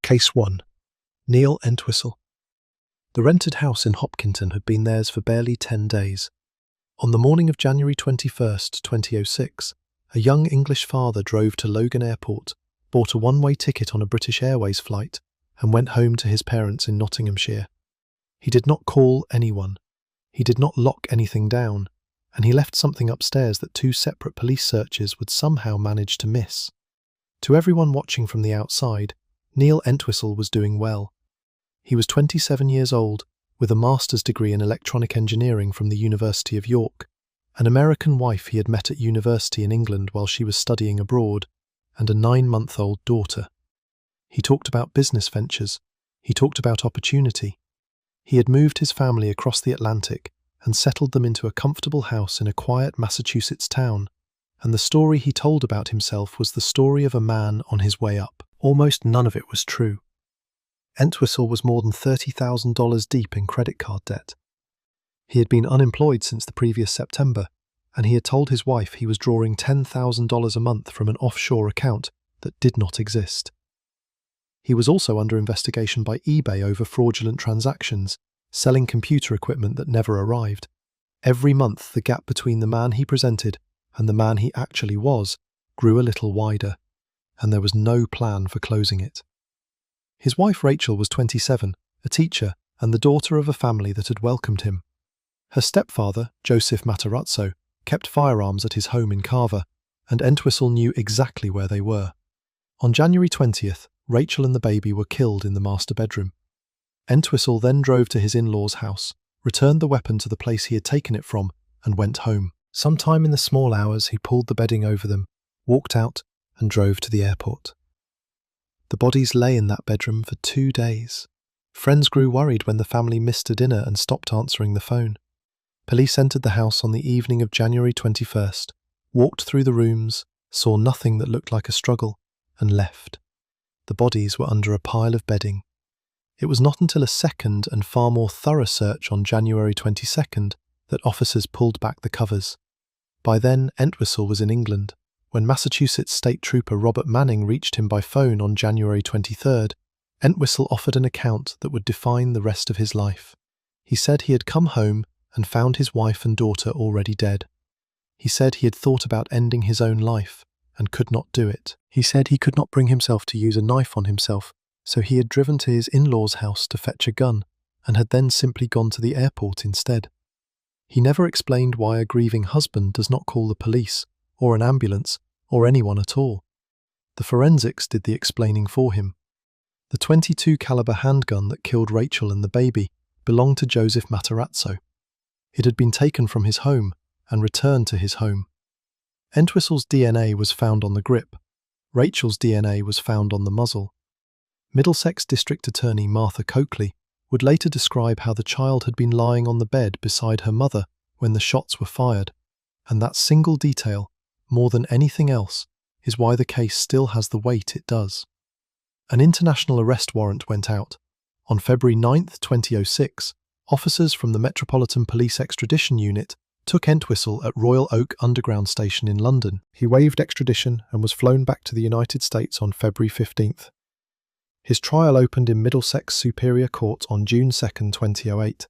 Case 1. Neil Entwistle. The rented house in Hopkinton had been theirs for barely 10 days. On the morning of January 21st, 2006, a young English father drove to Logan Airport, bought a one-way ticket on a British Airways flight, and went home to his parents in Nottinghamshire. He did not call anyone. He did not lock anything down, and he left something upstairs that 2 separate police searches would somehow manage to miss. To everyone watching from the outside, Neil Entwistle was doing well. He was 27 years old, with a master's degree in electronic engineering from the University of York, an American wife he had met at university in England while she was studying abroad, and a 9-month-old daughter. He talked about business ventures. He talked about opportunity. He had moved his family across the Atlantic and settled them into a comfortable house in a quiet Massachusetts town, and the story he told about himself was the story of a man on his way up. Almost none of it was true. Entwistle was more than $30,000 deep in credit card debt. He had been unemployed since the previous September, and he had told his wife he was drawing $10,000 a month from an offshore account that did not exist. He was also under investigation by eBay over fraudulent transactions, selling computer equipment that never arrived. Every month, the gap between the man he presented and the man he actually was grew a little wider, and there was no plan for closing it. His wife Rachel was 27, a teacher, and the daughter of a family that had welcomed him. Her stepfather, Joseph Matarazzo, kept firearms at his home in Carver, and Entwistle knew exactly where they were. On January 20th, Rachel and the baby were killed in the master bedroom. Entwistle then drove to his in-laws' house, returned the weapon to the place he had taken it from, and went home. Sometime in the small hours, he pulled the bedding over them, walked out, and drove to the airport. The bodies lay in that bedroom for 2 days. Friends grew worried when the family missed a dinner and stopped answering the phone. Police entered the house on the evening of January 21st, walked through the rooms, saw nothing that looked like a struggle, and left. The bodies were under a pile of bedding. It was not until a second and far more thorough search on January 22nd that officers pulled back the covers. By then, Entwistle was in England. When Massachusetts State Trooper Robert Manning reached him by phone on January 23rd, Entwistle offered an account that would define the rest of his life. He said he had come home and found his wife and daughter already dead. He said he had thought about ending his own life and could not do it. He said he could not bring himself to use a knife on himself, so he had driven to his in-laws' house to fetch a gun and had then simply gone to the airport instead. He never explained why a grieving husband does not call the police or an ambulance, or anyone at all. The forensics did the explaining for him. The .22 caliber handgun that killed Rachel and the baby belonged to Joseph Matarazzo. It had been taken from his home and returned to his home. Entwistle's DNA was found on the grip. Rachel's DNA was found on the muzzle. Middlesex District Attorney Martha Coakley would later describe how the child had been lying on the bed beside her mother when the shots were fired, and that single detail, more than anything else, is why the case still has the weight it does. An international arrest warrant went out. On February 9, 2006, officers from the Metropolitan Police Extradition Unit took Entwistle at Royal Oak Underground Station in London. He waived extradition and was flown back to the United States on February 15th. His trial opened in Middlesex Superior Court on June 2, 2008.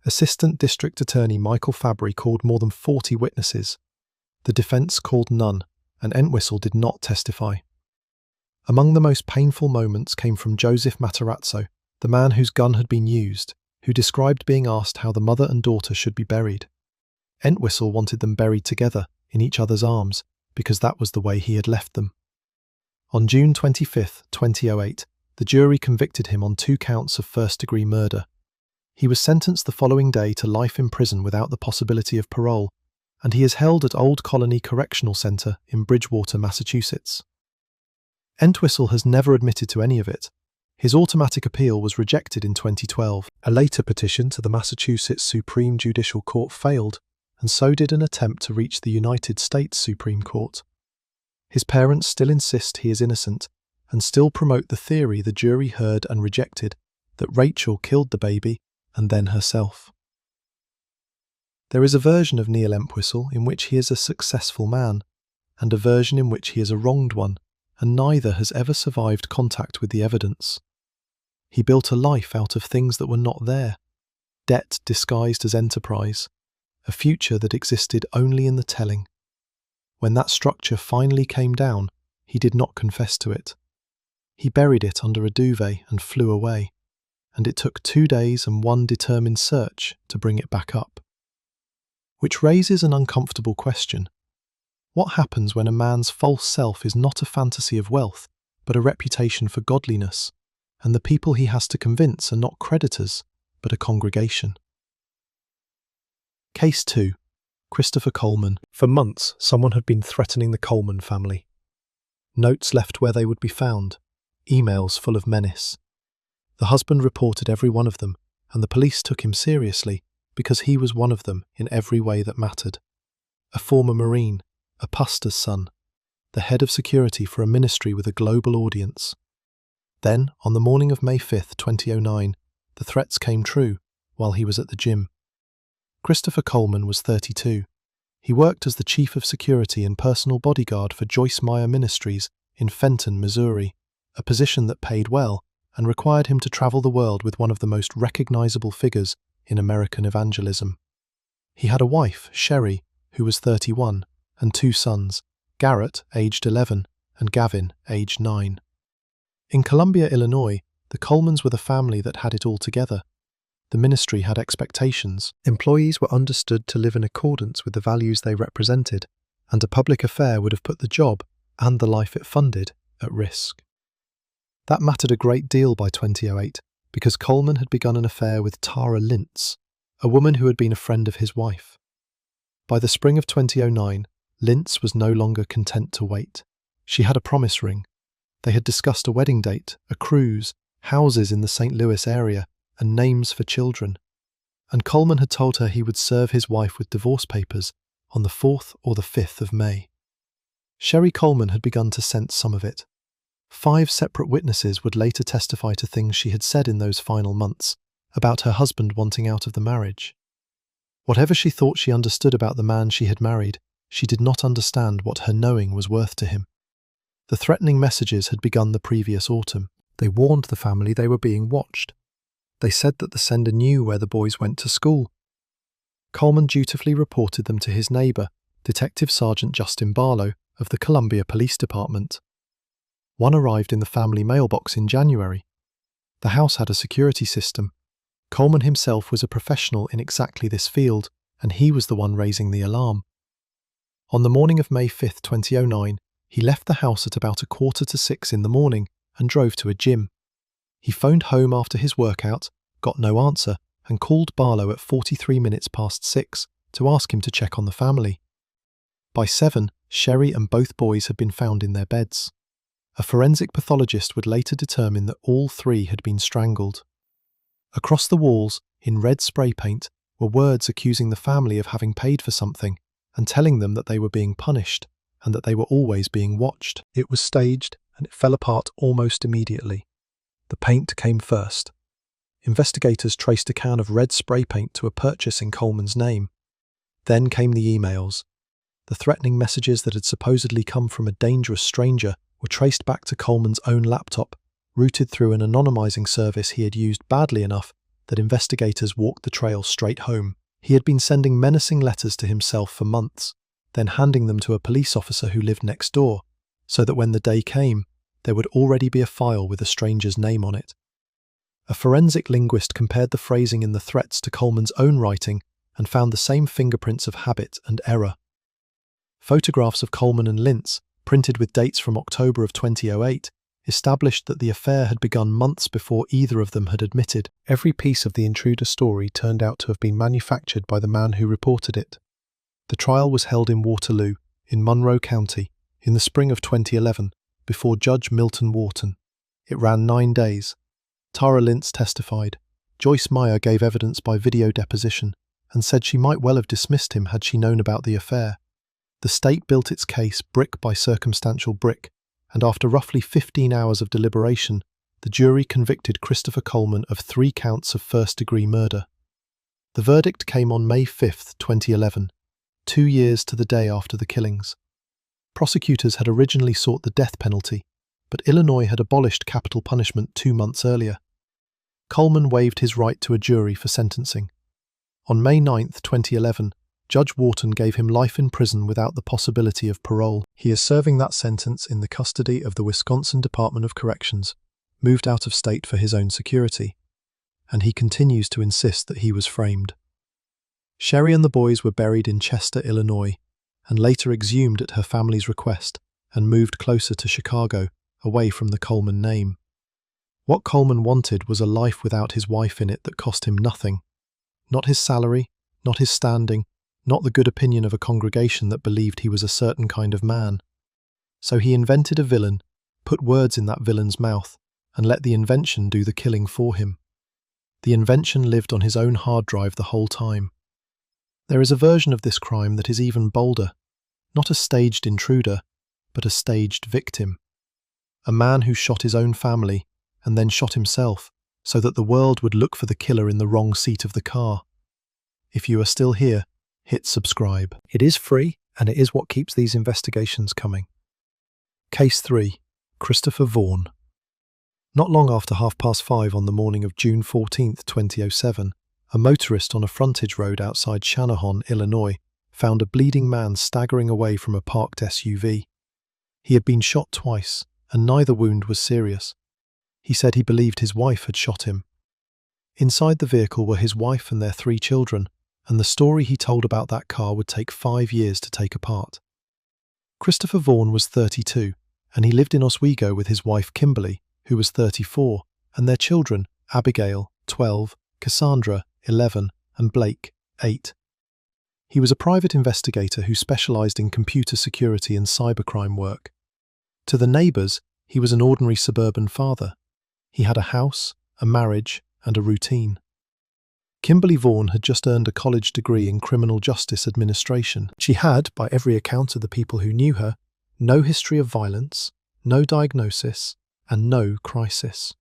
Assistant District Attorney Michael Fabry called more than 40 witnesses. The defence called none, and Entwistle did not testify. Among the most painful moments came from Joseph Matarazzo, the man whose gun had been used, who described being asked how the mother and daughter should be buried. Entwistle wanted them buried together, in each other's arms, because that was the way he had left them. On June 25, 2008, the jury convicted him on 2 counts of first-degree murder. He was sentenced the following day to life in prison without the possibility of parole, and he is held at Old Colony Correctional Center in Bridgewater, Massachusetts. Entwistle has never admitted to any of it. His automatic appeal was rejected in 2012. A later petition to the Massachusetts Supreme Judicial Court failed, and so did an attempt to reach the United States Supreme Court. His parents still insist he is innocent, and still promote the theory the jury heard and rejected, that Rachel killed the baby and then herself. There is a version of Neil Entwistle in which he is a successful man, and a version in which he is a wronged one, and neither has ever survived contact with the evidence. He built a life out of things that were not there, debt disguised as enterprise, a future that existed only in the telling. When that structure finally came down, he did not confess to it. He buried it under a duvet and flew away, and it took 2 days and one determined search to bring it back up. Which raises an uncomfortable question. What happens when a man's false self is not a fantasy of wealth, but a reputation for godliness, and the people he has to convince are not creditors, but a congregation? Case 2. Christopher Coleman. For months, someone had been threatening the Coleman family. Notes left where they would be found, emails full of menace. The husband reported every one of them, and the police took him seriously because he was one of them in every way that mattered. A former Marine, a pastor's son, the head of security for a ministry with a global audience. Then, on the morning of May 5th, 2009, the threats came true while he was at the gym. Christopher Coleman was 32. He worked as the chief of security and personal bodyguard for Joyce Meyer Ministries in Fenton, Missouri, a position that paid well and required him to travel the world with one of the most recognizable figures in American evangelism. He had a wife, Sherry, who was 31, and 2 sons, Garrett, aged 11, and Gavin, aged 9. In Columbia, Illinois, the Colemans were the family that had it all together. The ministry had expectations. Employees were understood to live in accordance with the values they represented, and a public affair would have put the job, and the life it funded, at risk. That mattered a great deal by 2008, because Coleman had begun an affair with Tara Lintz, a woman who had been a friend of his wife. By the spring of 2009, Lintz was no longer content to wait. She had a promise ring. They had discussed a wedding date, a cruise, houses in the St. Louis area, and names for children. And Coleman had told her he would serve his wife with divorce papers on the 4th or the 5th of May. Sherry Coleman had begun to sense some of it. 5 separate witnesses would later testify to things she had said in those final months about her husband wanting out of the marriage. Whatever she thought she understood about the man she had married, she did not understand what her knowing was worth to him. The threatening messages had begun the previous autumn. They warned the family they were being watched. They said that the sender knew where the boys went to school. Coleman dutifully reported them to his neighbour, Detective Sergeant Justin Barlow of the Columbia Police Department. One arrived in the family mailbox in January. The house had a security system. Coleman himself was a professional in exactly this field, and he was the one raising the alarm. On the morning of May 5th, 2009, he left the house at about 5:45 in the morning and drove to a gym. He phoned home after his workout, got no answer, and called Barlow at 43 minutes past 6 to ask him to check on the family. By 7, Sherry and both boys had been found in their beds. A forensic pathologist would later determine that all 3 had been strangled. Across the walls, in red spray paint, were words accusing the family of having paid for something and telling them that they were being punished and that they were always being watched. It was staged, and it fell apart almost immediately. The paint came first. Investigators traced a can of red spray paint to a purchase in Coleman's name. Then came the emails. The threatening messages that had supposedly come from a dangerous stranger were traced back to Coleman's own laptop, routed through an anonymizing service he had used badly enough that investigators walked the trail straight home. He had been sending menacing letters to himself for months, then handing them to a police officer who lived next door, so that when the day came, there would already be a file with a stranger's name on it. A forensic linguist compared the phrasing in the threats to Coleman's own writing and found the same fingerprints of habit and error. Photographs of Coleman and Lintz, printed with dates from October of 2008, established that the affair had begun months before either of them had admitted. Every piece of the intruder story turned out to have been manufactured by the man who reported it. The trial was held in Waterloo, in Monroe County, in the spring of 2011, before Judge Milton Wharton. It ran 9 days. Tara Lintz testified. Joyce Meyer gave evidence by video deposition and said she might well have dismissed him had she known about the affair. The state built its case brick by circumstantial brick, and after roughly 15 hours of deliberation, the jury convicted Christopher Coleman of 3 counts of first-degree murder. The verdict came on May 5, 2011, 2 years to the day after the killings. Prosecutors had originally sought the death penalty, but Illinois had abolished capital punishment 2 months earlier. Coleman waived his right to a jury for sentencing. On May 9, 2011, Judge Wharton gave him life in prison without the possibility of parole. He is serving that sentence in the custody of the Wisconsin Department of Corrections, moved out of state for his own security, and he continues to insist that he was framed. Sherry and the boys were buried in Chester, Illinois, and later exhumed at her family's request and moved closer to Chicago, away from the Coleman name. What Coleman wanted was a life without his wife in it that cost him nothing. Not his salary, not his standing, not the good opinion of a congregation that believed he was a certain kind of man. So he invented a villain, put words in that villain's mouth, and let the invention do the killing for him. The invention lived on his own hard drive the whole time. There is a version of this crime that is even bolder, not a staged intruder, but a staged victim. A man who shot his own family and then shot himself so that the world would look for the killer in the wrong seat of the car. If you are still here, hit subscribe. It is free, and it is what keeps these investigations coming. Case 3. Christopher Vaughn. Not long after 5:30 on the morning of June 14, 2007, a motorist on a frontage road outside Channahon, Illinois, found a bleeding man staggering away from a parked SUV. He had been shot twice, and neither wound was serious. He said he believed his wife had shot him. Inside the vehicle were his wife and their 3 children, and the story he told about that car would take 5 years to take apart. Christopher Vaughn was 32, and he lived in Oswego with his wife Kimberly, who was 34, and their children, Abigail, 12, Cassandra, 11, and Blake, 8. He was a private investigator who specialized in computer security and cybercrime work. To the neighbors, he was an ordinary suburban father. He had a house, a marriage, and a routine. Kimberly Vaughn had just earned a college degree in criminal justice administration. She had, by every account of the people who knew her, no history of violence, no diagnosis, and no crisis.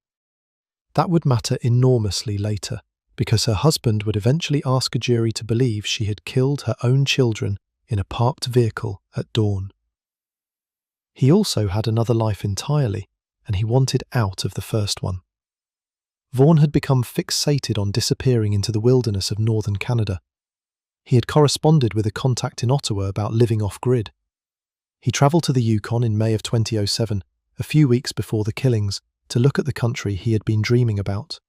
That would matter enormously later, because her husband would eventually ask a jury to believe she had killed her own children in a parked vehicle at dawn. He also had another life entirely, and he wanted out of the first one. Vaughn had become fixated on disappearing into the wilderness of northern Canada. He had corresponded with a contact in Ottawa about living off-grid. He travelled to the Yukon in May of 2007, a few weeks before the killings, to look at the country he had been dreaming about.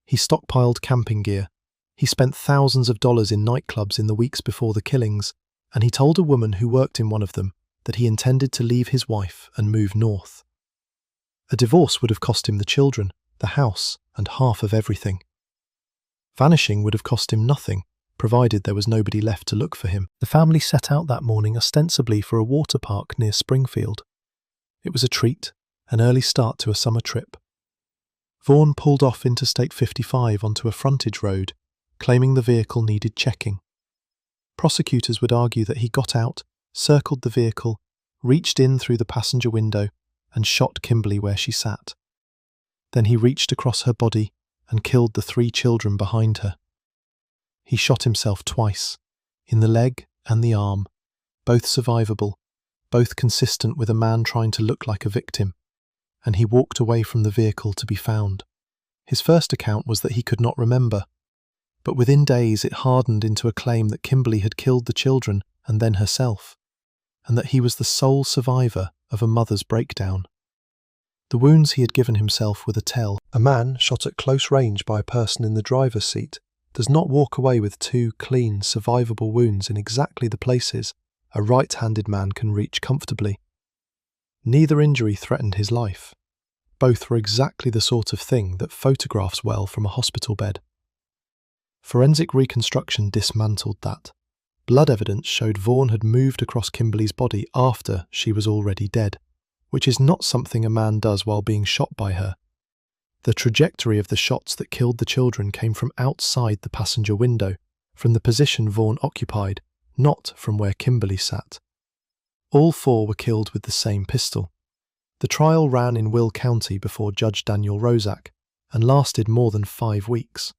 He stockpiled camping gear. He spent thousands of dollars in nightclubs in the weeks before the killings, and he told a woman who worked in one of them that he intended to leave his wife and move north. A divorce would have cost him the children, the house, and half of everything. Vanishing would have cost him nothing, provided there was nobody left to look for him. The family set out that morning ostensibly for a water park near Springfield. It was a treat, an early start to a summer trip. Vaughn pulled off Interstate 55 onto a frontage road, claiming the vehicle needed checking. Prosecutors would argue that he got out, circled the vehicle, reached in through the passenger window, and shot Kimberly where she sat. Then he reached across her body and killed the 3 children behind her. He shot himself twice, in the leg and the arm, both survivable, both consistent with a man trying to look like a victim, and he walked away from the vehicle to be found. His first account was that he could not remember, but within days it hardened into a claim that Kimberly had killed the children and then herself, and that he was the sole survivor of a mother's breakdown. The wounds he had given himself were the tell. A man shot at close range by a person in the driver's seat does not walk away with 2 clean, survivable wounds in exactly the places a right-handed man can reach comfortably. Neither injury threatened his life. Both were exactly the sort of thing that photographs well from a hospital bed. Forensic reconstruction dismantled that. Blood evidence showed Vaughn had moved across Kimberly's body after she was already dead, which is not something a man does while being shot by her. The trajectory of the shots that killed the children came from outside the passenger window, from the position Vaughn occupied, not from where Kimberly sat. All 4 were killed with the same pistol. The trial ran in Will County before Judge Daniel Rozak and lasted more than 5 weeks.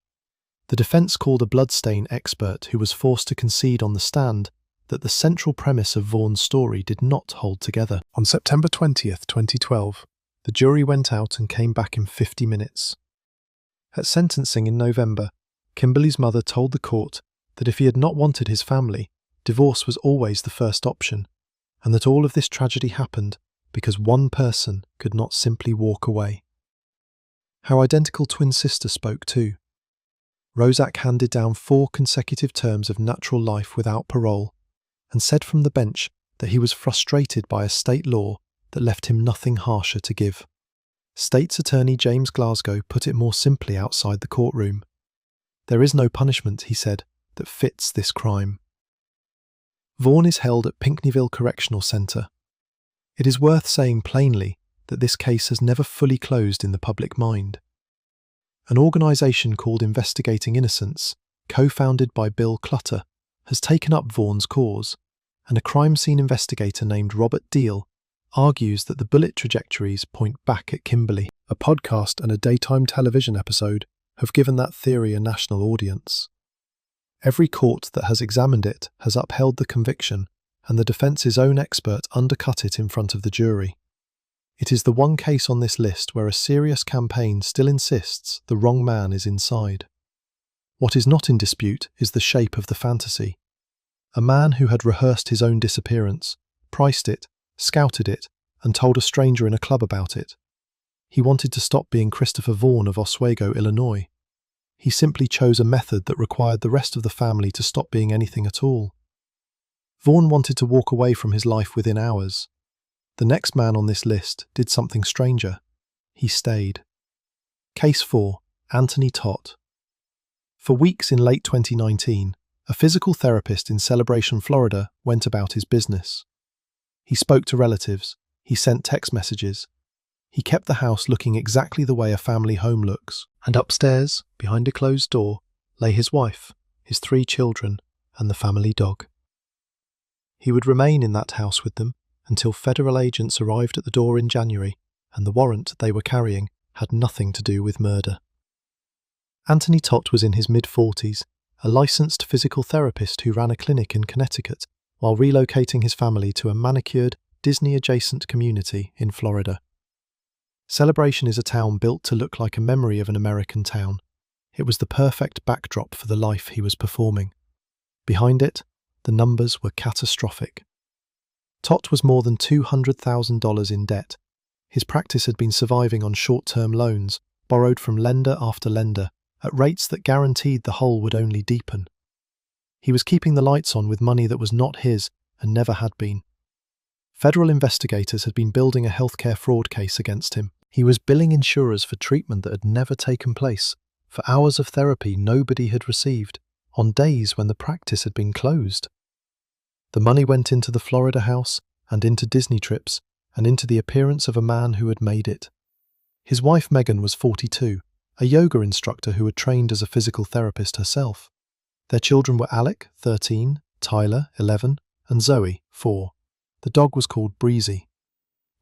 The defense called a bloodstain expert who was forced to concede on the stand that the central premise of Vaughn's story did not hold together. On September 20th, 2012, the jury went out and came back in 50 minutes. At sentencing in November, Kimberly's mother told the court that if he had not wanted his family, divorce was always the first option, and that all of this tragedy happened because one person could not simply walk away. Her identical twin sister spoke too. Rozak handed down 4 consecutive terms of natural life without parole and said from the bench that he was frustrated by a state law that left him nothing harsher to give. State's Attorney James Glasgow put it more simply outside the courtroom. There is no punishment, he said, that fits this crime. Vaughan is held at Pinckneyville Correctional Centre. It is worth saying plainly that this case has never fully closed in the public mind. An organisation called Investigating Innocence, co-founded by Bill Clutter, has taken up Vaughan's cause, and a crime scene investigator named Robert Deal argues that the bullet trajectories point back at Kimberly. A podcast and a daytime television episode have given that theory a national audience. Every court that has examined it has upheld the conviction, and the defence's own expert undercut it in front of the jury. It is the one case on this list where a serious campaign still insists the wrong man is inside. What is not in dispute is the shape of the fantasy. A man who had rehearsed his own disappearance, priced it, scouted it, and told a stranger in a club about it. He wanted to stop being Christopher Vaughan of Oswego, Illinois. He simply chose a method that required the rest of the family to stop being anything at all. Vaughan wanted to walk away from his life within hours. The next man on this list did something stranger. He stayed. Case 4. Anthony Tott. For weeks in late 2019, a physical therapist in Celebration, Florida, went about his business. He spoke to relatives. He sent text messages. He kept the house looking exactly the way a family home looks. And upstairs, behind a closed door, lay his wife, his 3 children, and the family dog. He would remain in that house with them until federal agents arrived at the door in January, and the warrant they were carrying had nothing to do with murder. Anthony Tott was in his mid-40s, a licensed physical therapist who ran a clinic in Connecticut while relocating his family to a manicured, Disney-adjacent community in Florida. Celebration is a town built to look like a memory of an American town. It was the perfect backdrop for the life he was performing. Behind it, the numbers were catastrophic. Tott was more than $200,000 in debt. His practice had been surviving on short-term loans, borrowed from lender after lender, at rates that guaranteed the hole would only deepen. He was keeping the lights on with money that was not his and never had been. Federal investigators had been building a healthcare fraud case against him. He was billing insurers for treatment that had never taken place, for hours of therapy nobody had received, on days when the practice had been closed. The money went into the Florida house and into Disney trips and into the appearance of a man who had made it. His wife Megan was 42, a yoga instructor who had trained as a physical therapist herself. Their children were Alec, 13, Tyler, 11, and Zoe, 4. The dog was called Breezy.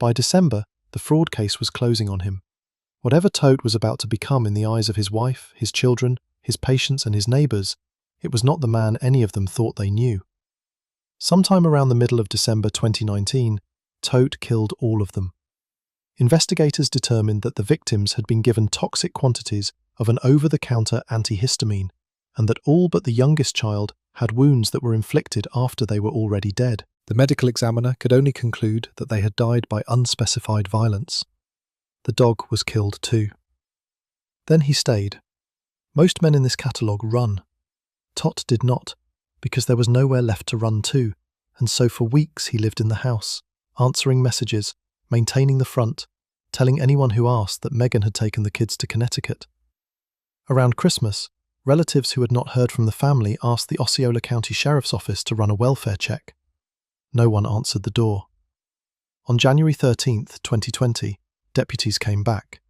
By December, the fraud case was closing on him. Whatever Tote was about to become in the eyes of his wife, his children, his patients and his neighbours, it was not the man any of them thought they knew. Sometime around the middle of December 2019, Tote killed all of them. Investigators determined that the victims had been given toxic quantities of an over-the-counter antihistamine, and that all but the youngest child had wounds that were inflicted after they were already dead. The medical examiner could only conclude that they had died by unspecified violence. The dog was killed too. Then he stayed. Most men in this catalogue run. Tott did not, because there was nowhere left to run to, and so for weeks he lived in the house, answering messages, maintaining the front, telling anyone who asked that Megan had taken the kids to Connecticut. Around Christmas, relatives who had not heard from the family asked the Osceola County Sheriff's Office to run a welfare check. No one answered the door. On January 13, 2020, deputies came back.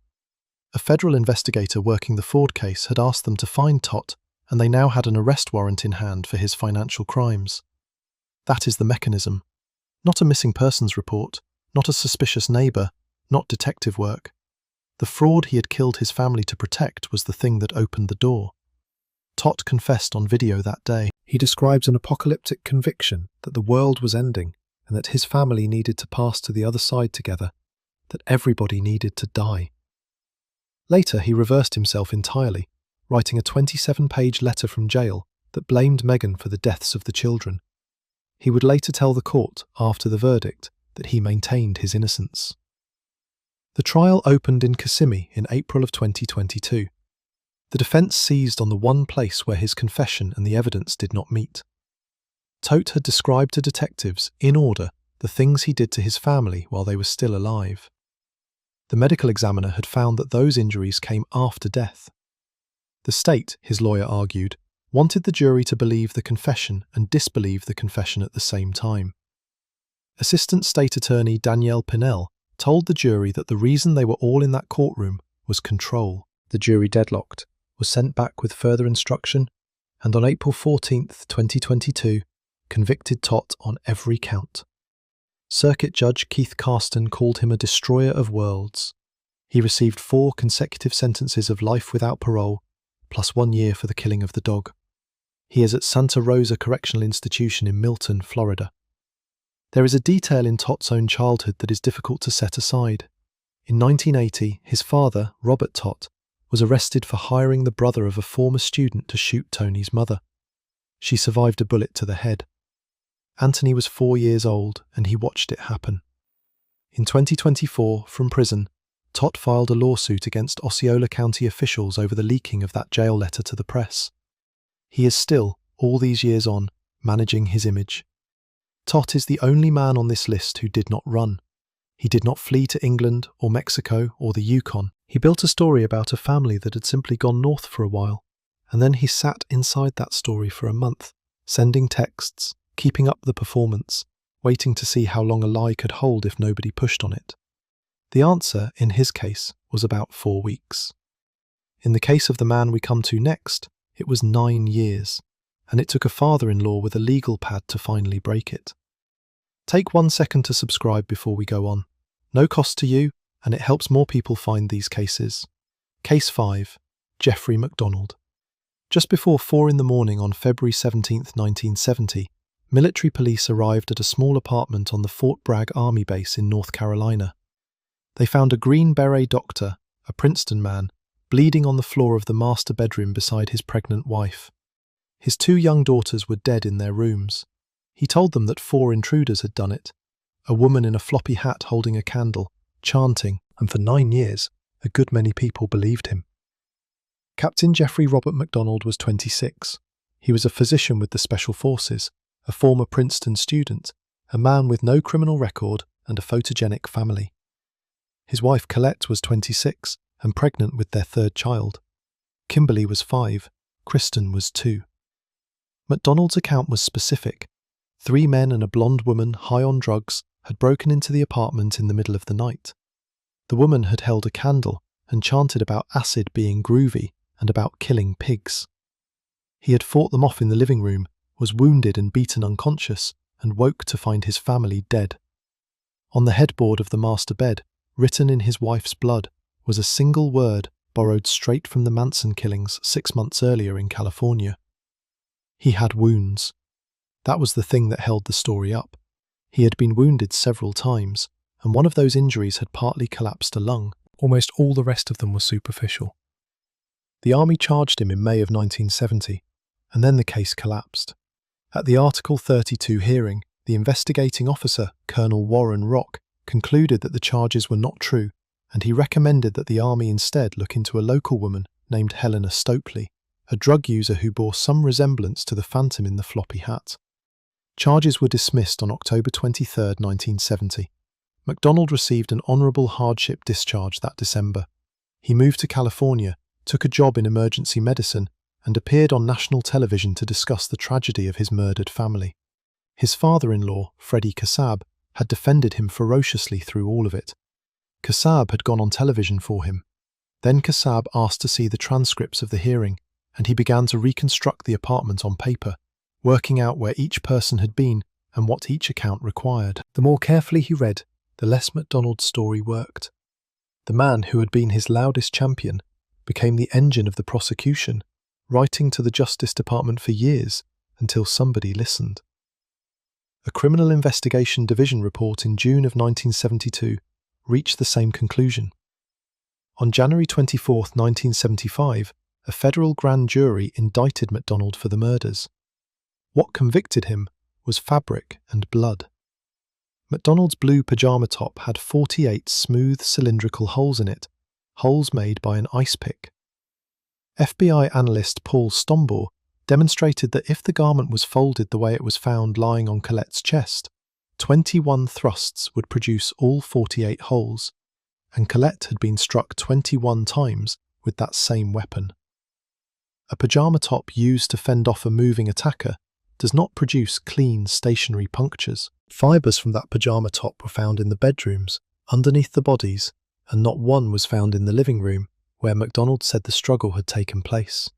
A federal investigator working the fraud case had asked them to find Tott, and they now had an arrest warrant in hand for his financial crimes. That is the mechanism. Not a missing persons report, not a suspicious neighbour, not detective work. The fraud he had killed his family to protect was the thing that opened the door. Tott confessed on video that day. He describes an apocalyptic conviction that the world was ending and that his family needed to pass to the other side together, that everybody needed to die. Later, he reversed himself entirely, writing a 27-page letter from jail that blamed Meghan for the deaths of the children. He would later tell the court, after the verdict, that he maintained his innocence. The trial opened in Kissimmee in April of 2022. The defence seized on the one place where his confession and the evidence did not meet. Todt had described to detectives, in order, the things he did to his family while they were still alive. The medical examiner had found that those injuries came after death. The state, his lawyer argued, wanted the jury to believe the confession and disbelieve the confession at the same time. Assistant State Attorney Danielle Pinnell told the jury that the reason they were all in that courtroom was control. The jury deadlocked, was sent back with further instruction, and on April 14, 2022, convicted Todt on every count. Circuit Judge Keith Carston called him a destroyer of worlds. He received 4 consecutive sentences of life without parole, plus 1 year for the killing of the dog. He is at Santa Rosa Correctional Institution in Milton, Florida. There is a detail in Todt's own childhood that is difficult to set aside. In 1980, his father, Robert Todt, was arrested for hiring the brother of a former student to shoot Tony's mother. She survived a bullet to the head. Anthony was 4 years old and he watched it happen. In 2024, from prison, Todt filed a lawsuit against Osceola County officials over the leaking of that jail letter to the press. He is still, all these years on, managing his image. Todt is the only man on this list who did not run. He did not flee to England or Mexico or the Yukon. He built a story about a family that had simply gone north for a while, and then he sat inside that story for a month, sending texts, keeping up the performance, waiting to see how long a lie could hold if nobody pushed on it. The answer, in his case, was about 4 weeks. In the case of the man we come to next, it was 9 years, and it took a father-in-law with a legal pad to finally break it. Take 1 second to subscribe before we go on. No cost to you, and it helps more people find these cases. Case 5. Jeffrey MacDonald. Just before 4 in the morning on February 17, 1970, military police arrived at a small apartment on the Fort Bragg Army Base in North Carolina. They found a Green Beret doctor, a Princeton man, bleeding on the floor of the master bedroom beside his pregnant wife. His 2 young daughters were dead in their rooms. He told them that 4 intruders had done it, a woman in a floppy hat holding a candle, chanting, and for 9 years, a good many people believed him. Captain Jeffrey Robert MacDonald was 26. He was a physician with the Special Forces, a former Princeton student, a man with no criminal record and a photogenic family. His wife Colette was 26 and pregnant with their 3rd child. Kimberly was 5, Kristen was 2. MacDonald's account was specific. 3 men and a blonde woman high on drugs had broken into the apartment in the middle of the night. The woman had held a candle and chanted about acid being groovy and about killing pigs. He had fought them off in the living room, was wounded and beaten unconscious, and woke to find his family dead. On the headboard of the master bed, written in his wife's blood, was a single word borrowed straight from the Manson killings 6 months earlier in California. He had wounds. That was the thing that held the story up. He had been wounded several times, and one of those injuries had partly collapsed a lung. Almost all the rest of them were superficial. The Army charged him in May of 1970, and then the case collapsed. At the Article 32 hearing, the investigating officer, Colonel Warren Rock, concluded that the charges were not true, and he recommended that the Army instead look into a local woman named Helena Stokely, a drug user who bore some resemblance to the phantom in the floppy hat. Charges were dismissed on October 23, 1970. MacDonald received an honourable hardship discharge that December. He moved to California, took a job in emergency medicine, and appeared on national television to discuss the tragedy of his murdered family. His father-in-law, Freddie Kassab, had defended him ferociously through all of it. Kassab had gone on television for him. Then Kassab asked to see the transcripts of the hearing, and he began to reconstruct the apartment on paper, working out where each person had been and what each account required. The more carefully he read, the less MacDonald's story worked. The man who had been his loudest champion became the engine of the prosecution, writing to the Justice Department for years until somebody listened. A Criminal Investigation Division report in June of 1972 reached the same conclusion. On January 24, 1975, a federal grand jury indicted MacDonald for the murders. What convicted him was fabric and blood. MacDonald's blue pajama top had 48 smooth cylindrical holes in it, holes made by an ice pick. FBI analyst Paul Stombaugh demonstrated that if the garment was folded the way it was found lying on Colette's chest, 21 thrusts would produce all 48 holes, and Colette had been struck 21 times with that same weapon. A pajama top used to fend off a moving attacker does not produce clean, stationary punctures. Fibres from that pajama top were found in the bedrooms, underneath the bodies, and not one was found in the living room, where MacDonald said the struggle had taken place.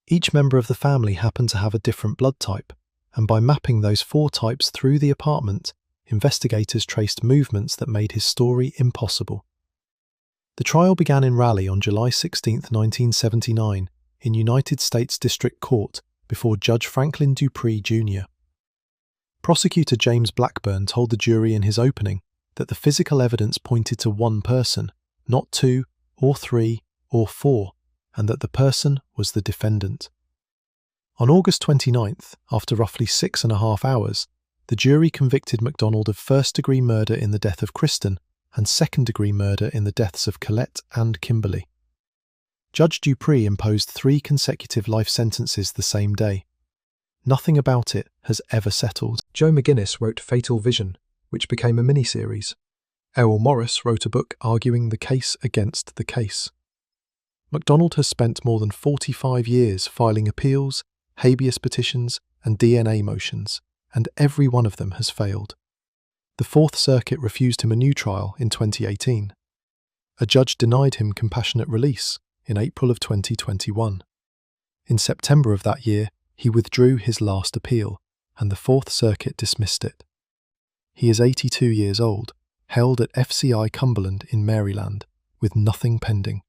Each member of the family happened to have a different blood type, and by mapping those 4 types through the apartment, investigators traced movements that made his story impossible. The trial began in Raleigh on July 16, 1979, in United States District Court before Judge Franklin Dupree, Jr. Prosecutor James Blackburn told the jury in his opening that the physical evidence pointed to one person, not 2 or 3 or 4, and that the person was the defendant. On August 29th, after roughly 6.5 hours, the jury convicted MacDonald of first-degree murder in the death of Kristen and second-degree murder in the deaths of Colette and Kimberly. Judge Dupree imposed 3 consecutive life sentences the same day. Nothing about it has ever settled. Joe McGinnis wrote Fatal Vision, which became a miniseries. Errol Morris wrote a book arguing the case against the case. MacDonald has spent more than 45 years filing appeals, habeas petitions, and DNA motions, and every one of them has failed. The Fourth Circuit refused him a new trial in 2018. A judge denied him compassionate release in April of 2021. In September of that year, he withdrew his last appeal, and the Fourth Circuit dismissed it. He is 82 years old, held at FCI Cumberland in Maryland, with nothing pending.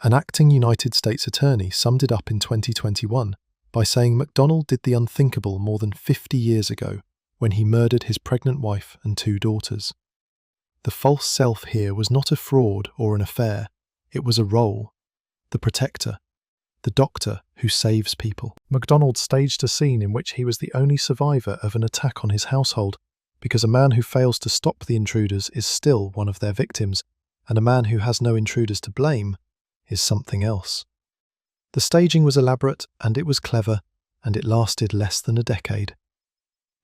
An acting United States attorney summed it up in 2021 by saying MacDonald did the unthinkable more than 50 years ago when he murdered his pregnant wife and 2 daughters. The false self here was not a fraud or an affair, it was a role. The protector, the doctor who saves people. MacDonald staged a scene in which he was the only survivor of an attack on his household, because a man who fails to stop the intruders is still one of their victims, and a man who has no intruders to blame is something else. The staging was elaborate, and it was clever, and it lasted less than a decade.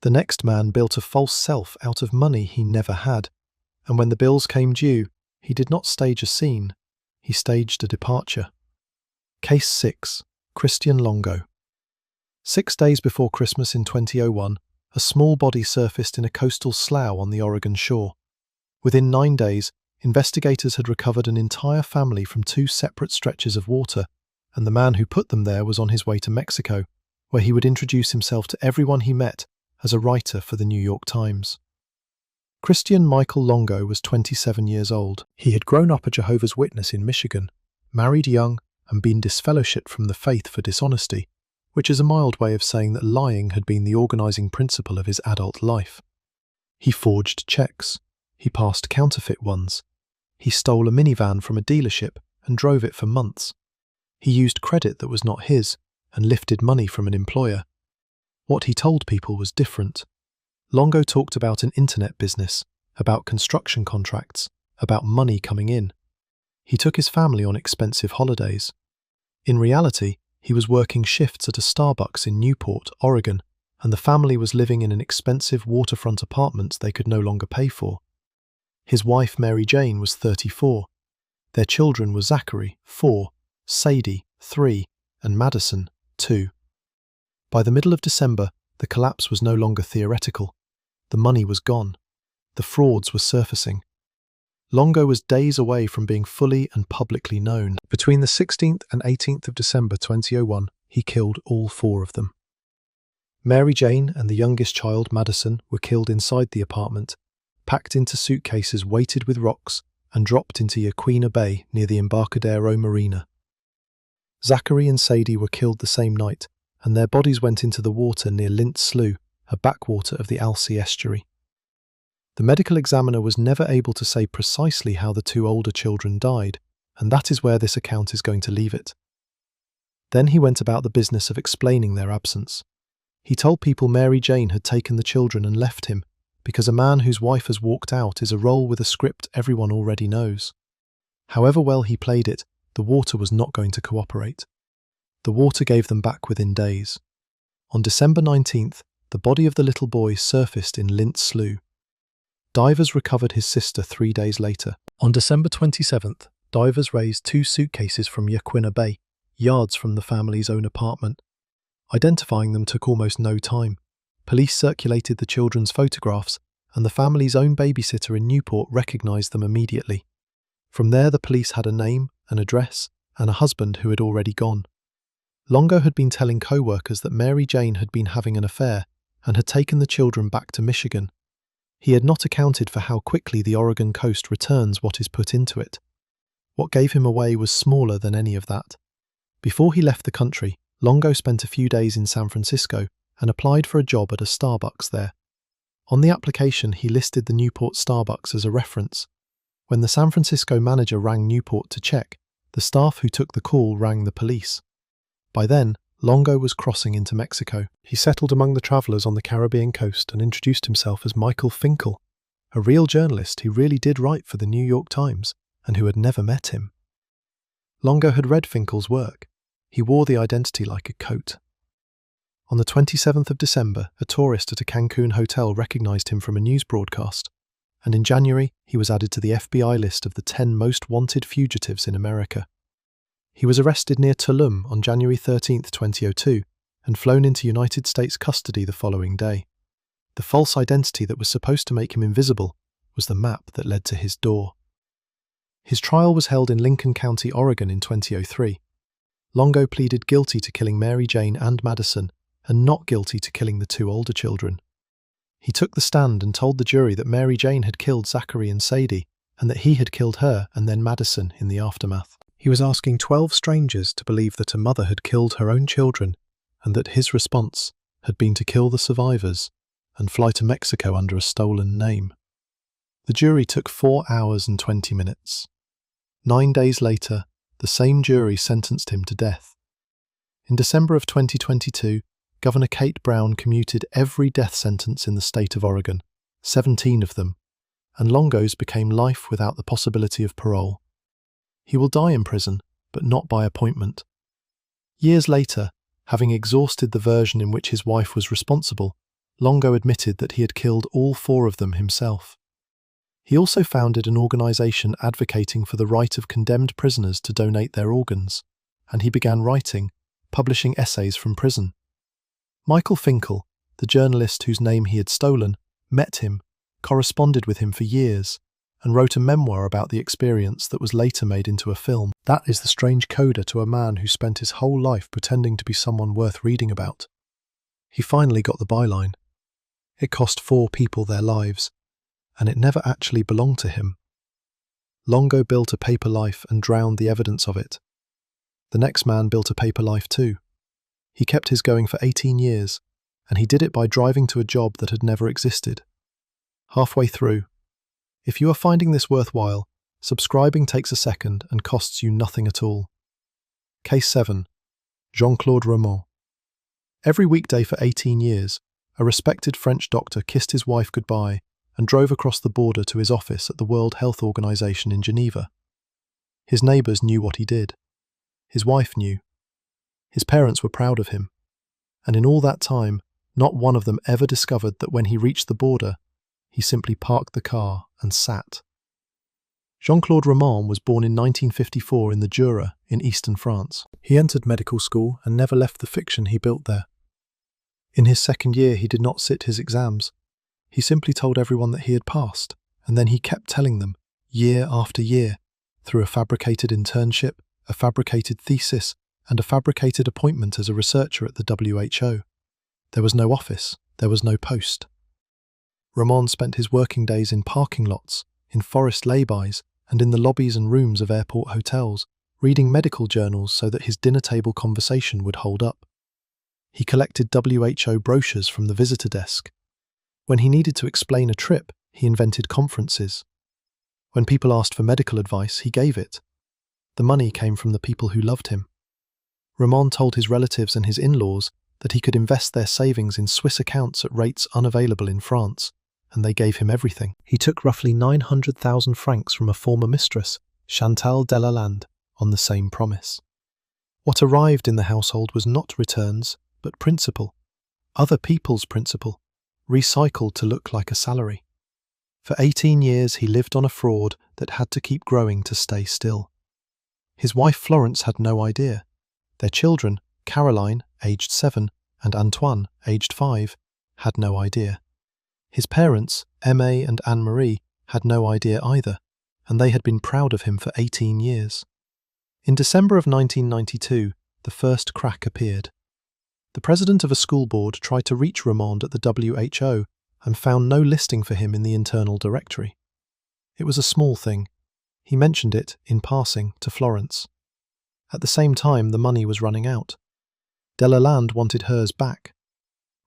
The next man built a false self out of money he never had, and when the bills came due, he did not stage a scene, he staged a departure. Case 6. Christian Longo. 6 days before Christmas in 2001, a small body surfaced in a coastal slough on the Oregon shore. Within 9 days, investigators had recovered an entire family from 2 separate stretches of water, and the man who put them there was on his way to Mexico, where he would introduce himself to everyone he met as a writer for the New York Times. Christian Michael Longo was 27 years old. He had grown up a Jehovah's Witness in Michigan, married young, and been disfellowshipped from the faith for dishonesty, which is a mild way of saying that lying had been the organizing principle of his adult life. He forged checks. He passed counterfeit ones. He stole a minivan from a dealership and drove it for months. He used credit that was not his and lifted money from an employer. What he told people was different. Longo talked about an internet business, about construction contracts, about money coming in. He took his family on expensive holidays. In reality, he was working shifts at a Starbucks in Newport, Oregon, and the family was living in an expensive waterfront apartment they could no longer pay for. His wife, Mary Jane, was 34. Their children were Zachary, 4, Sadie, 3, and Madison, 2. By the middle of December, the collapse was no longer theoretical. The money was gone. The frauds were surfacing. Longo was days away from being fully and publicly known. Between the 16th and 18th of December 2001, he killed all 4 of them. Mary Jane and the youngest child, Madison, were killed inside the apartment, packed into suitcases weighted with rocks, and dropped into Yaquina Bay near the Embarcadero Marina. Zachary and Sadie were killed the same night, and their bodies went into the water near Lint Slough, a backwater of the Alsea estuary. The medical examiner was never able to say precisely how the two older children died, and that is where this account is going to leave it. Then he went about the business of explaining their absence. He told people Mary Jane had taken the children and left him, because a man whose wife has walked out is a role with a script everyone already knows. However well he played it, the water was not going to cooperate. The water gave them back within days. On December 19th, the body of the little boy surfaced in Lint Slough. Divers recovered his sister 3 days later. On December 27th, divers raised 2 suitcases from Yaquina Bay, yards from the family's own apartment. Identifying them took almost no time. Police circulated the children's photographs, and the family's own babysitter in Newport recognised them immediately. From there, the police had a name, an address, and a husband who had already gone. Longo had been telling co-workers that Mary Jane had been having an affair and had taken the children back to Michigan. He had not accounted for how quickly the Oregon coast returns what is put into it. What gave him away was smaller than any of that. Before he left the country, Longo spent a few days in San Francisco and applied for a job at a Starbucks there. On the application, he listed the Newport Starbucks as a reference. When the San Francisco manager rang Newport to check, the staff who took the call rang the police. By then, Longo was crossing into Mexico. He settled among the travellers on the Caribbean coast and introduced himself as Michael Finkel, a real journalist who really did write for the New York Times and who had never met him. Longo had read Finkel's work. He wore the identity like a coat. On the 27th of December, a tourist at a Cancun hotel recognized him from a news broadcast, and in January, he was added to the FBI list of the 10 most wanted fugitives in America. He was arrested near Tulum on January 13, 2002, and flown into United States custody the following day. The false identity that was supposed to make him invisible was the map that led to his door. His trial was held in Lincoln County, Oregon in 2003. Longo pleaded guilty to killing Mary Jane and Madison, and not guilty to killing the 2 older children. He took the stand and told the jury that Mary Jane had killed Zachary and Sadie, and that he had killed her and then Madison in the aftermath. He was asking 12 strangers to believe that a mother had killed her own children, and that his response had been to kill the survivors and fly to Mexico under a stolen name. The jury took 4 hours and 20 minutes. 9 days later, the same jury sentenced him to death. In December of 2022, Governor Kate Brown commuted every death sentence in the state of Oregon, 17 of them, and Longo's became life without the possibility of parole. He will die in prison, but not by appointment. Years later, having exhausted the version in which his wife was responsible, Longo admitted that he had killed all 4 of them himself. He also founded an organization advocating for the right of condemned prisoners to donate their organs, and he began writing, publishing essays from prison. Michael Finkel, the journalist whose name he had stolen, met him, corresponded with him for years, and wrote a memoir about the experience that was later made into a film. That is the strange coda to a man who spent his whole life pretending to be someone worth reading about. He finally got the byline. It cost 4 people their lives, and it never actually belonged to him. Longo built a paper life and drowned the evidence of it. The next man built a paper life too. He kept his going for 18 years, and he did it by driving to a job that had never existed. Halfway through, if you are finding this worthwhile, subscribing takes a second and costs you nothing at all. Case 7. Jean-Claude Ramond. Every weekday for 18 years, a respected French doctor kissed his wife goodbye and drove across the border to his office at the World Health Organization in Geneva. His neighbours knew what he did. His wife knew. His parents were proud of him. And in all that time, not one of them ever discovered that when he reached the border, he simply parked the car and sat. Jean-Claude Ramond was born in 1954 in the Jura in eastern France. He entered medical school and never left the fiction he built there. In his second year, he did not sit his exams. He simply told everyone that he had passed, and then he kept telling them, year after year, through a fabricated internship, a fabricated thesis, and a fabricated appointment as a researcher at the WHO. There was no office, there was no post. Ramond spent his working days in parking lots, in forest laybys, and in the lobbies and rooms of airport hotels, reading medical journals so that his dinner table conversation would hold up. He collected WHO brochures from the visitor desk. When he needed to explain a trip, He invented conferences. When people asked for medical advice, he gave it. The money came from the people who loved him. Roman told his relatives and his in-laws that he could invest their savings in Swiss accounts at rates unavailable in France, and they gave him everything. He took roughly 900,000 francs from a former mistress, Chantal Delalande, on the same promise. What arrived in the household was not returns, but principal. Other people's principal, recycled to look like a salary. For 18 years he lived on a fraud that had to keep growing to stay still. His wife Florence had no idea. Their children, Caroline, aged 7, and Antoine, aged 5, had no idea. His parents, Aimée and Anne-Marie, had no idea either, and they had been proud of him for 18 years. In December of 1992, the first crack appeared. The president of a school board tried to reach Roman at the WHO and found no listing for him in the internal directory. It was a small thing. He mentioned it, in passing, to Florence. At the same time, the money was running out. Delalande wanted hers back.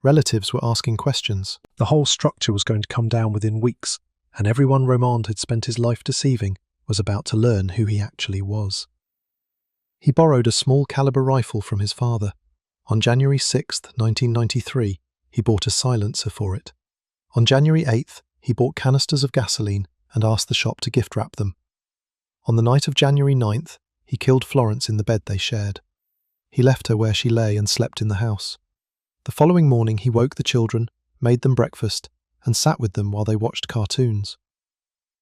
Relatives were asking questions. The whole structure was going to come down within weeks, and everyone Roman had spent his life deceiving was about to learn who he actually was. He borrowed a small caliber rifle from his father. On January 6, 1993, he bought a silencer for it. On January 8th, he bought canisters of gasoline and asked the shop to gift wrap them. On the night of January 9th, he killed Florence in the bed they shared. He left her where she lay and slept in the house. The following morning he woke the children, made them breakfast, and sat with them while they watched cartoons.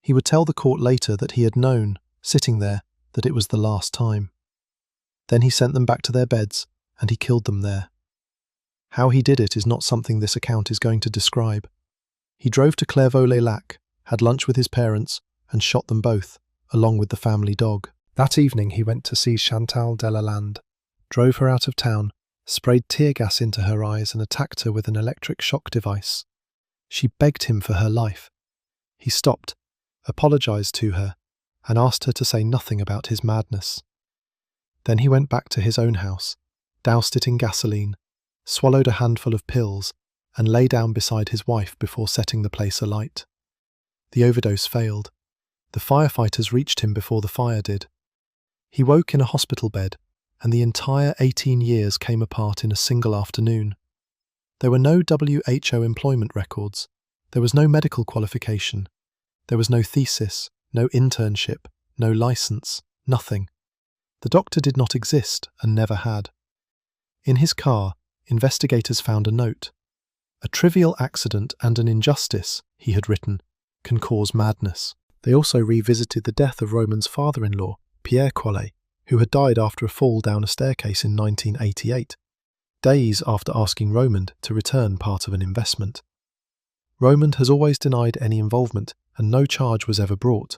He would tell the court later that he had known, sitting there, that it was the last time. Then he sent them back to their beds, and he killed them there. How he did it is not something this account is going to describe. He drove to Clairvaux-les-Lacs, had lunch with his parents, and shot them both, along with the family dog. That evening he went to see Chantal Delalande, drove her out of town, sprayed tear gas into her eyes and attacked her with an electric shock device. She begged him for her life. He stopped, apologized to her, and asked her to say nothing about his madness. Then he went back to his own house, doused it in gasoline, swallowed a handful of pills, and lay down beside his wife before setting the place alight. The overdose failed. The firefighters reached him before the fire did. He woke in a hospital bed, and the entire 18 years came apart in a single afternoon. There were no WHO employment records. There was no medical qualification. There was no thesis, no internship, no license, nothing. The doctor did not exist and never had. In his car, investigators found a note. A trivial accident and an injustice, he had written, can cause madness. They also revisited the death of Roman's father-in-law, Pierre Collet, who had died after a fall down a staircase in 1988, days after asking Roman to return part of an investment. Roman has always denied any involvement, and no charge was ever brought.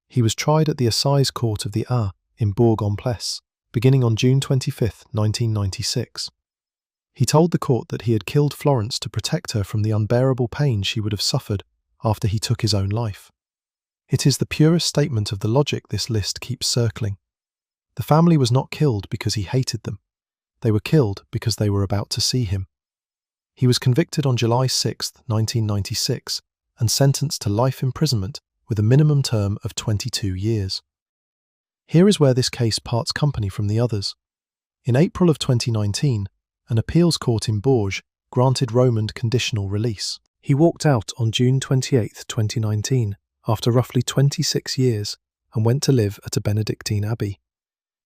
He was tried at the Assize Court of the Ain in Bourg-en-Bresse, beginning on June 25, 1996. He told the court that he had killed Florence to protect her from the unbearable pain she would have suffered after he took his own life. It is the purest statement of the logic this list keeps circling. The family was not killed because he hated them. They were killed because they were about to see him. He was convicted on July 6, 1996, and sentenced to life imprisonment with a minimum term of 22 years. Here is where this case parts company from the others. In April of 2019, an appeals court in Bourges granted Roman conditional release. He walked out on June 28, 2019, after roughly 26 years, and went to live at a Benedictine abbey.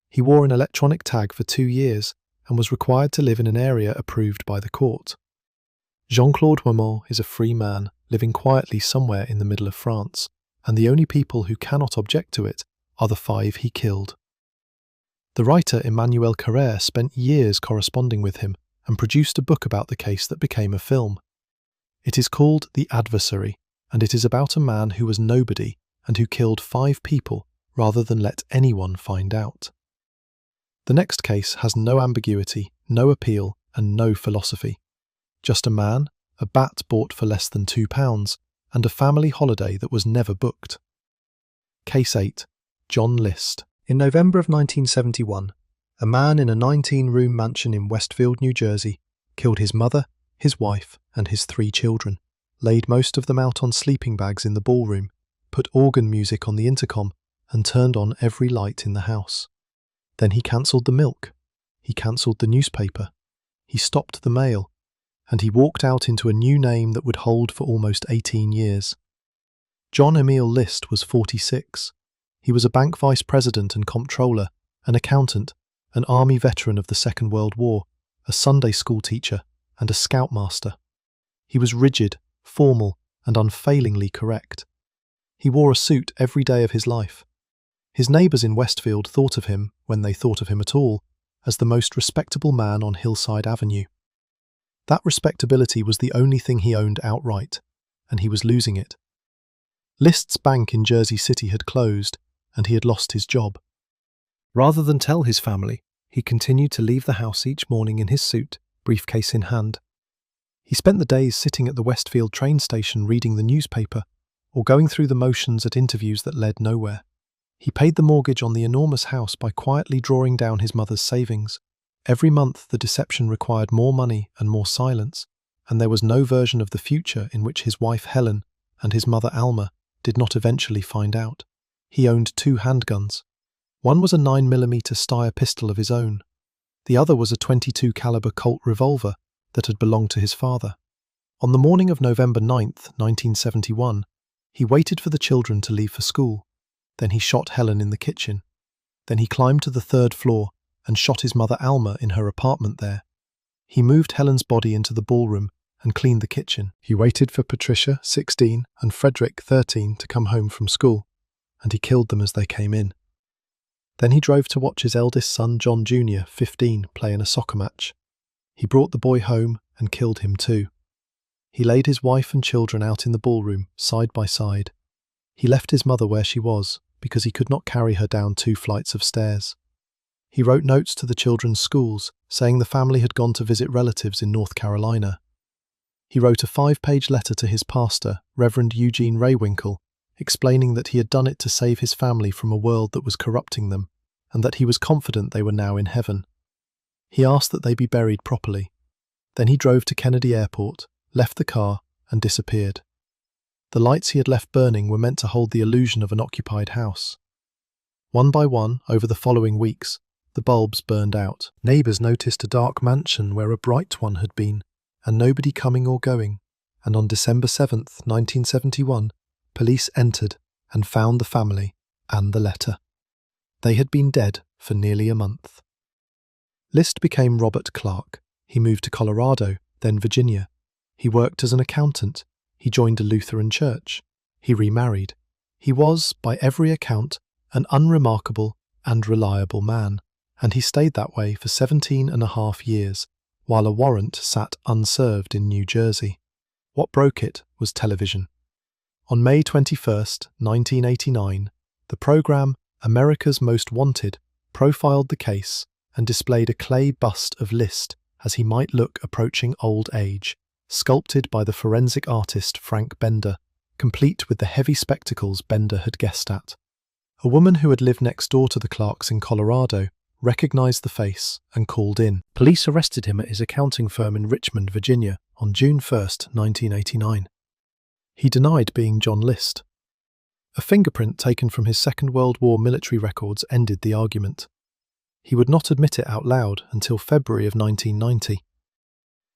He wore an electronic tag for 2 years and was required to live in an area approved by the court. Jean-Claude Roman is a free man living quietly somewhere in the middle of France, and the only people who cannot object to it are the 5 he killed. The writer Emmanuel Carrère spent years corresponding with him and produced a book about the case that became a film. It is called The Adversary, and it is about a man who was nobody and who killed 5 people rather than let anyone find out. The next case has no ambiguity, no appeal, and no philosophy. Just a man, a bat bought for less than £2, and a family holiday that was never booked. Case 8. John List. In November of 1971, a man in a 19-room mansion in Westfield, New Jersey, killed his mother, his wife, and his 3 children, laid most of them out on sleeping bags in the ballroom, put organ music on the intercom, and turned on every light in the house. Then he cancelled the milk, he cancelled the newspaper, he stopped the mail, and he walked out into a new name that would hold for almost 18 years. John Emil List was 46. He was a bank vice president and comptroller, an accountant, an army veteran of the Second World War, a Sunday school teacher, and a scoutmaster. He was rigid, formal, and unfailingly correct. He wore a suit every day of his life. His neighbours in Westfield thought of him, when they thought of him at all, as the most respectable man on Hillside Avenue. That respectability was the only thing he owned outright, and he was losing it. List's bank in Jersey City had closed, and he had lost his job. Rather than tell his family, he continued to leave the house each morning in his suit, briefcase in hand. He spent the days sitting at the Westfield train station reading the newspaper, or going through the motions at interviews that led nowhere. He paid the mortgage on the enormous house by quietly drawing down his mother's savings. Every month the deception required more money and more silence, and there was no version of the future in which his wife Helen and his mother Alma did not eventually find out. He owned 2 handguns. One was a 9mm Steyr pistol of his own. The other was a .22 caliber Colt revolver that had belonged to his father. On the morning of November 9th, 1971, he waited for the children to leave for school. Then he shot Helen in the kitchen. Then he climbed to the 3rd floor and shot his mother Alma in her apartment there. He moved Helen's body into the ballroom and cleaned the kitchen. He waited for Patricia, 16, and Frederick, 13, to come home from school, and he killed them as they came in. Then he drove to watch his eldest son, John Jr., 15, play in a soccer match. He brought the boy home and killed him too. He laid his wife and children out in the ballroom, side by side. He left his mother where she was, because he could not carry her down 2 flights of stairs. He wrote notes to the children's schools, saying the family had gone to visit relatives in North Carolina. He wrote a 5-page letter to his pastor, Reverend Eugene Raywinkle, explaining that he had done it to save his family from a world that was corrupting them, and that he was confident they were now in heaven. He asked that they be buried properly. Then he drove to Kennedy Airport, left the car, and disappeared. The lights he had left burning were meant to hold the illusion of an occupied house. One by one, over the following weeks, the bulbs burned out. Neighbours noticed a dark mansion where a bright one had been, and nobody coming or going, and on December 7th, 1971, police entered and found the family and the letter. They had been dead for nearly a month. List became Robert Clark. He moved to Colorado, then Virginia. He worked as an accountant. He joined a Lutheran church. He remarried. He was, by every account, an unremarkable and reliable man, and he stayed that way for 17.5 years, while a warrant sat unserved in New Jersey. What broke it was television. On May 21st, 1989, the program America's Most Wanted profiled the case and displayed a clay bust of List as he might look approaching old age, sculpted by the forensic artist Frank Bender, complete with the heavy spectacles Bender had guessed at. A woman who had lived next door to the Clarks in Colorado recognized the face and called in. Police arrested him at his accounting firm in Richmond, Virginia, on June 1st, 1989. He denied being John List. A fingerprint taken from his Second World War military records ended the argument. He would not admit it out loud until February of 1990.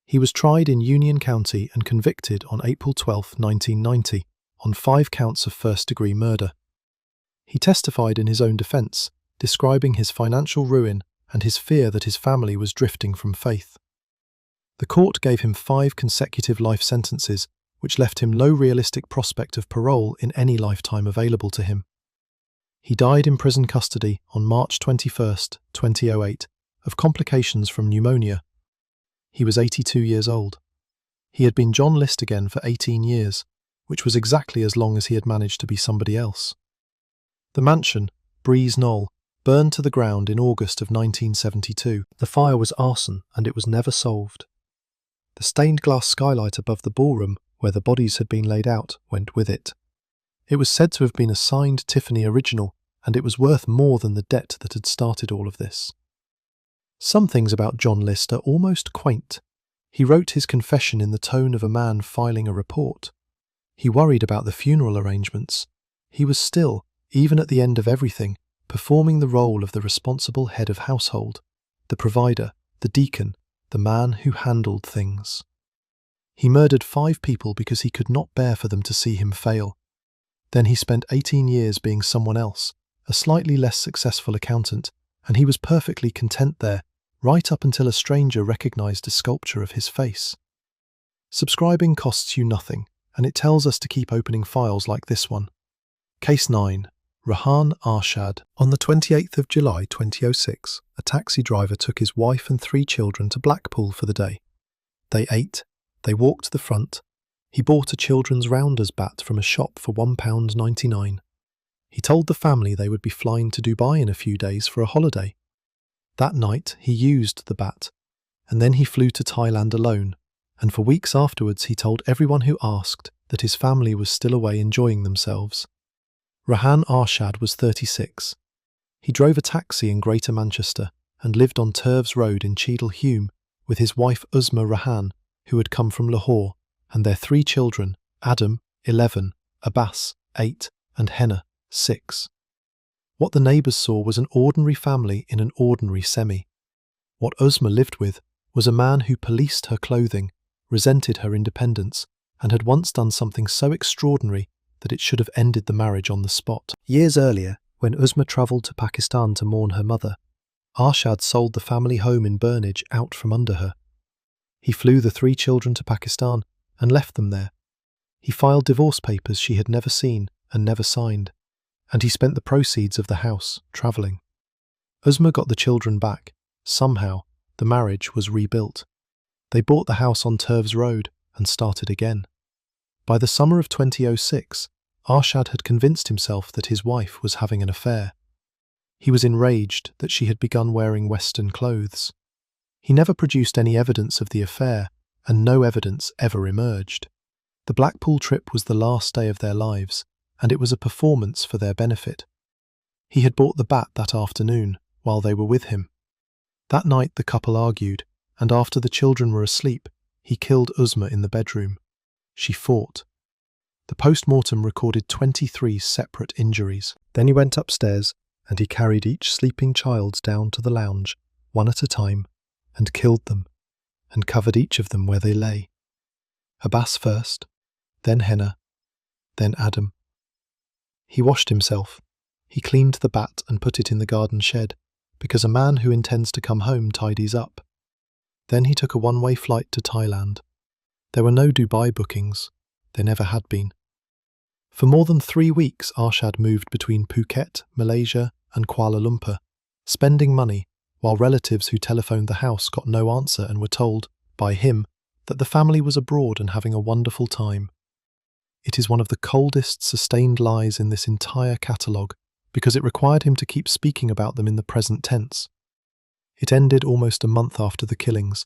He was tried in Union County and convicted on April 12, 1990, on 5 counts of first-degree murder. He testified in his own defense, describing his financial ruin and his fear that his family was drifting from faith. The court gave him 5 consecutive life sentences, which left him no realistic prospect of parole in any lifetime available to him. He died in prison custody on March 21, 2008, of complications from pneumonia. He was 82 years old. He had been John List again for 18 years, which was exactly as long as he had managed to be somebody else. The mansion, Breeze Knoll, burned to the ground in August of 1972. The fire was arson, and it was never solved. The stained glass skylight above the ballroom, where the bodies had been laid out, went with it. It was said to have been a signed Tiffany original, and it was worth more than the debt that had started all of this. Some things about John List are almost quaint. He wrote his confession in the tone of a man filing a report. He worried about the funeral arrangements. He was still, even at the end of everything, performing the role of the responsible head of household, the provider, the deacon, the man who handled things. He murdered 5 people because he could not bear for them to see him fail. Then he spent 18 years being someone else, a slightly less successful accountant, and he was perfectly content there, right up until a stranger recognized a sculpture of his face. Subscribing costs you nothing, and it tells us to keep opening files like this one. Case 9. Rahan Arshad. On the 28th of July 2006, a taxi driver took his wife and 3 children to Blackpool for the day. They ate, they walked the front. He bought a children's rounders bat from a shop for £1.99. He told the family they would be flying to Dubai in a few days for a holiday. That night he used the bat, and then he flew to Thailand alone, and for weeks afterwards he told everyone who asked that his family was still away enjoying themselves. Rahan Arshad was 36. He drove a taxi in Greater Manchester and lived on Turves Road in Cheadle Hulme with his wife Uzma Rahan, who had come from Lahore, and their 3 children, Adam, 11, Abbas, 8, and Henna, 6. What the neighbours saw was an ordinary family in an ordinary semi. What Uzma lived with was a man who policed her clothing, resented her independence, and had once done something so extraordinary that it should have ended the marriage on the spot. Years earlier, when Uzma travelled to Pakistan to mourn her mother, Arshad sold the family home in Burnage out from under her. He flew the 3 children to Pakistan and left them there. He filed divorce papers she had never seen and never signed, and he spent the proceeds of the house travelling. Uzma got the children back. Somehow, the marriage was rebuilt. They bought the house on Turves Road and started again. By the summer of 2006, Arshad had convinced himself that his wife was having an affair. He was enraged that she had begun wearing Western clothes. He never produced any evidence of the affair, and no evidence ever emerged. The Blackpool trip was the last day of their lives, and it was a performance for their benefit. He had bought the bat that afternoon, while they were with him. That night the couple argued, and after the children were asleep, he killed Uzma in the bedroom. She fought. The post-mortem recorded 23 separate injuries. Then he went upstairs, and he carried each sleeping child down to the lounge, one at a time, and killed them, and covered each of them where they lay. Abbas first, then Henna, then Adam. He washed himself. He cleaned the bat and put it in the garden shed, because a man who intends to come home tidies up. Then he took a one-way flight to Thailand. There were no Dubai bookings. There never had been. For more than 3 weeks, Arshad moved between Phuket, Malaysia, and Kuala Lumpur, spending money, while relatives who telephoned the house got no answer and were told, by him, that the family was abroad and having a wonderful time. It is one of the coldest sustained lies in this entire catalogue, because it required him to keep speaking about them in the present tense. It ended almost a month after the killings,